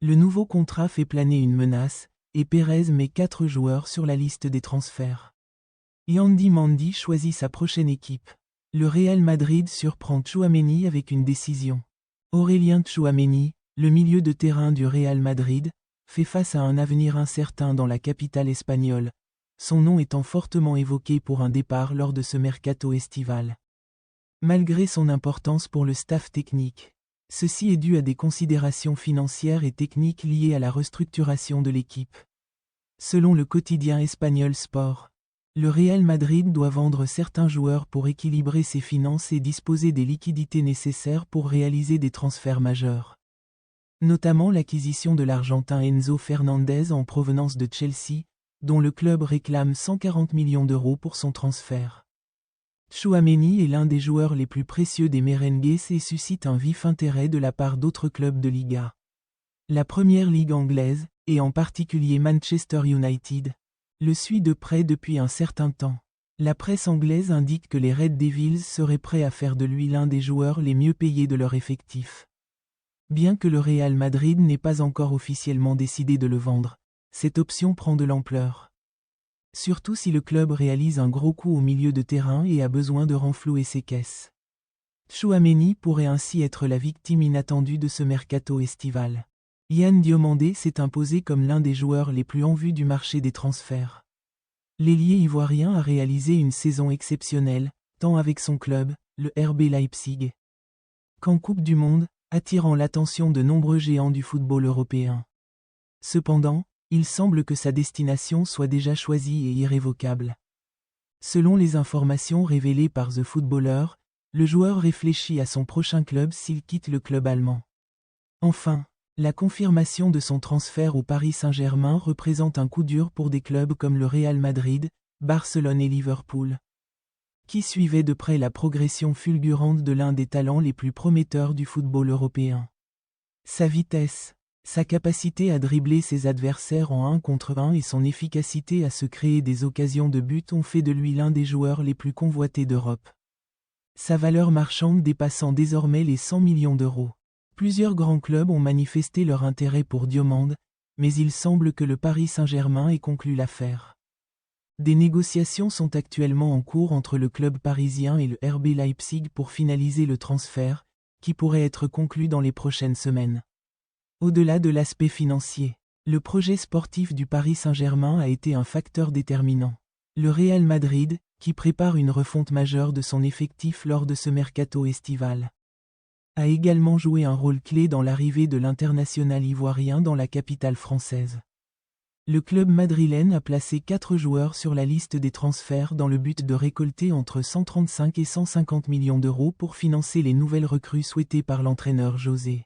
Le nouveau contrat fait planer une menace, et Pérez met 4 joueurs sur la liste des transferts. Yandy Mendy choisit sa prochaine équipe. Le Real Madrid surprend Tchouaméni avec une décision. Aurélien Tchouaméni, le milieu de terrain du Real Madrid, fait face à un avenir incertain dans la capitale espagnole, son nom étant fortement évoqué pour un départ lors de ce mercato estival. Malgré son importance pour le staff technique, ceci est dû à des considérations financières et techniques liées à la restructuration de l'équipe. Selon le quotidien espagnol Sport, le Real Madrid doit vendre certains joueurs pour équilibrer ses finances et disposer des liquidités nécessaires pour réaliser des transferts majeurs. Notamment l'acquisition de l'Argentin Enzo Fernandez en provenance de Chelsea, dont le club réclame 140 millions d'euros pour son transfert. Tchouaméni est l'un des joueurs les plus précieux des merengues et suscite un vif intérêt de la part d'autres clubs de Liga. La première ligue anglaise, et en particulier Manchester United, le suit de près depuis un certain temps. La presse anglaise indique que les Red Devils seraient prêts à faire de lui l'un des joueurs les mieux payés de leur effectif. Bien que le Real Madrid n'ait pas encore officiellement décidé de le vendre, cette option prend de l'ampleur. Surtout si le club réalise un gros coup au milieu de terrain et a besoin de renflouer ses caisses. Tchouaméni pourrait ainsi être la victime inattendue de ce mercato estival. Yann Diomandé s'est imposé comme l'un des joueurs les plus en vue du marché des transferts. L'ailier ivoirien a réalisé une saison exceptionnelle, tant avec son club, le RB Leipzig, qu'en Coupe du Monde, attirant l'attention de nombreux géants du football européen. Cependant, il semble que sa destination soit déjà choisie et irrévocable. Selon les informations révélées par The Footballer, le joueur réfléchit à son prochain club s'il quitte le club allemand. Enfin, la confirmation de son transfert au Paris Saint-Germain représente un coup dur pour des clubs comme le Real Madrid, Barcelone et Liverpool, qui suivaient de près la progression fulgurante de l'un des talents les plus prometteurs du football européen. Sa vitesse, sa capacité à dribbler ses adversaires en 1 contre 1 et son efficacité à se créer des occasions de but ont fait de lui l'un des joueurs les plus convoités d'Europe. Sa valeur marchande dépassant désormais les 100 millions d'euros. Plusieurs grands clubs ont manifesté leur intérêt pour Diomande, mais il semble que le Paris Saint-Germain ait conclu l'affaire. Des négociations sont actuellement en cours entre le club parisien et le RB Leipzig pour finaliser le transfert, qui pourrait être conclu dans les prochaines semaines. Au-delà de l'aspect financier, le projet sportif du Paris Saint-Germain a été un facteur déterminant. Le Real Madrid, qui prépare une refonte majeure de son effectif lors de ce mercato estival, a également joué un rôle clé dans l'arrivée de l'international ivoirien dans la capitale française. Le club madrilène a placé 4 joueurs sur la liste des transferts dans le but de récolter entre 135 et 150 millions d'euros pour financer les nouvelles recrues souhaitées par l'entraîneur José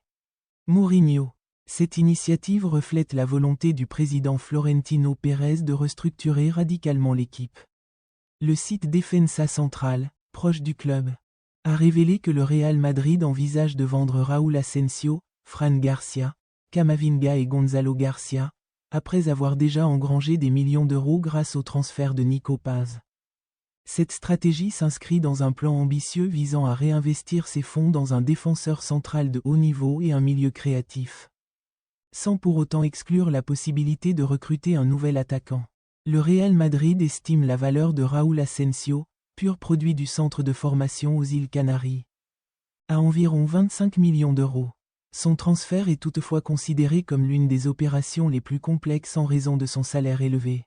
Mourinho. Cette initiative reflète la volonté du président Florentino Pérez de restructurer radicalement l'équipe. Le site Defensa Central, proche du club, a révélé que le Real Madrid envisage de vendre Raúl Asensio, Fran Garcia, Camavinga et Gonzalo Garcia, après avoir déjà engrangé des millions d'euros grâce au transfert de Nico Paz. Cette stratégie s'inscrit dans un plan ambitieux visant à réinvestir ses fonds dans un défenseur central de haut niveau et un milieu créatif, sans pour autant exclure la possibilité de recruter un nouvel attaquant. Le Real Madrid estime la valeur de Raúl Asensio, pur produit du centre de formation aux îles Canaries, à environ 25 millions d'euros. Son transfert est toutefois considéré comme l'une des opérations les plus complexes en raison de son salaire élevé.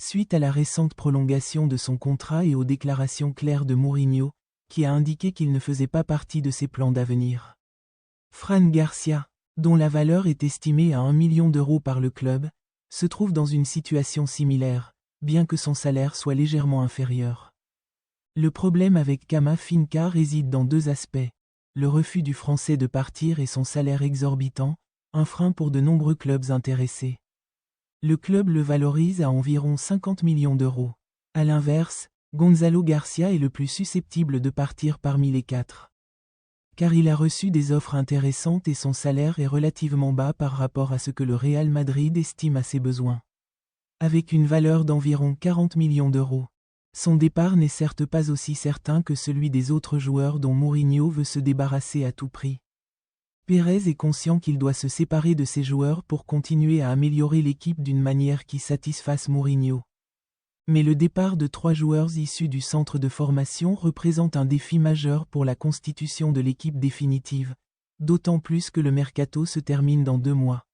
Suite à la récente prolongation de son contrat et aux déclarations claires de Mourinho, qui a indiqué qu'il ne faisait pas partie de ses plans d'avenir. Fran Garcia, dont la valeur est estimée à 1 million d'euros par le club, se trouve dans une situation similaire, bien que son salaire soit légèrement inférieur. Le problème avec Camavinga réside dans 2 aspects. Le refus du Français de partir et son salaire exorbitant, un frein pour de nombreux clubs intéressés. Le club le valorise à environ 50 millions d'euros. A l'inverse, Gonzalo Garcia est le plus susceptible de partir parmi les 4. Car il a reçu des offres intéressantes et son salaire est relativement bas par rapport à ce que le Real Madrid estime à ses besoins. Avec une valeur d'environ 40 millions d'euros. Son départ n'est certes pas aussi certain que celui des autres joueurs dont Mourinho veut se débarrasser à tout prix. Pérez est conscient qu'il doit se séparer de ses joueurs pour continuer à améliorer l'équipe d'une manière qui satisfasse Mourinho. Mais le départ de 3 joueurs issus du centre de formation représente un défi majeur pour la constitution de l'équipe définitive, d'autant plus que le mercato se termine dans 2 mois.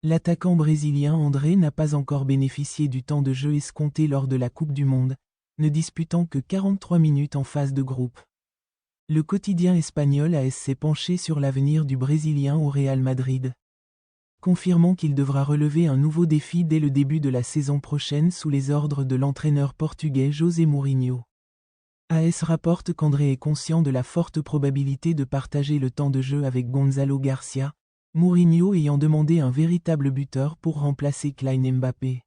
L'attaquant brésilien André n'a pas encore bénéficié du temps de jeu escompté lors de la Coupe du Monde, ne disputant que 43 minutes en phase de groupe. Le quotidien espagnol AS s'est penché sur l'avenir du Brésilien au Real Madrid, confirmant qu'il devra relever un nouveau défi dès le début de la saison prochaine sous les ordres de l'entraîneur portugais José Mourinho. AS rapporte qu'André est conscient de la forte probabilité de partager le temps de jeu avec Gonzalo Garcia, Mourinho ayant demandé un véritable buteur pour remplacer Kylian Mbappé.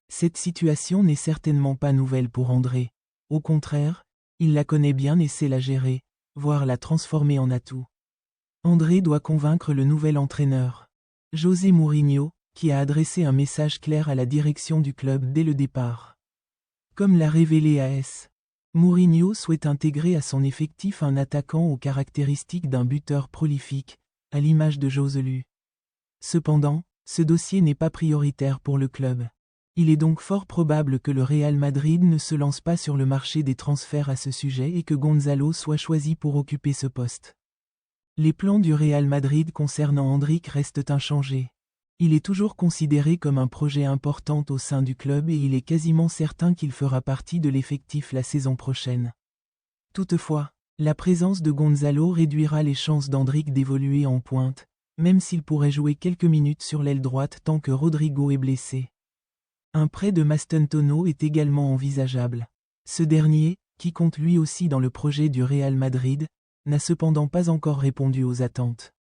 Cette situation n'est certainement pas nouvelle pour André. Au contraire, il la connaît bien et sait la gérer, voire la transformer en atout. André doit convaincre le nouvel entraîneur, José Mourinho, qui a adressé un message clair à la direction du club dès le départ. Comme l'a révélé AS, Mourinho souhaite intégrer à son effectif un attaquant aux caractéristiques d'un buteur prolifique, à l'image de Joselu. Cependant, ce dossier n'est pas prioritaire pour le club. Il est donc fort probable que le Real Madrid ne se lance pas sur le marché des transferts à ce sujet et que Gonzalo soit choisi pour occuper ce poste. Les plans du Real Madrid concernant Endrick restent inchangés. Il est toujours considéré comme un projet important au sein du club et il est quasiment certain qu'il fera partie de l'effectif la saison prochaine. Toutefois, la présence de Gonzalo réduira les chances d'Endrick d'évoluer en pointe, même s'il pourrait jouer quelques minutes sur l'aile droite tant que Rodrigo est blessé. Un prêt de Mastantuono est également envisageable. Ce dernier, qui compte lui aussi dans le projet du Real Madrid, n'a cependant pas encore répondu aux attentes.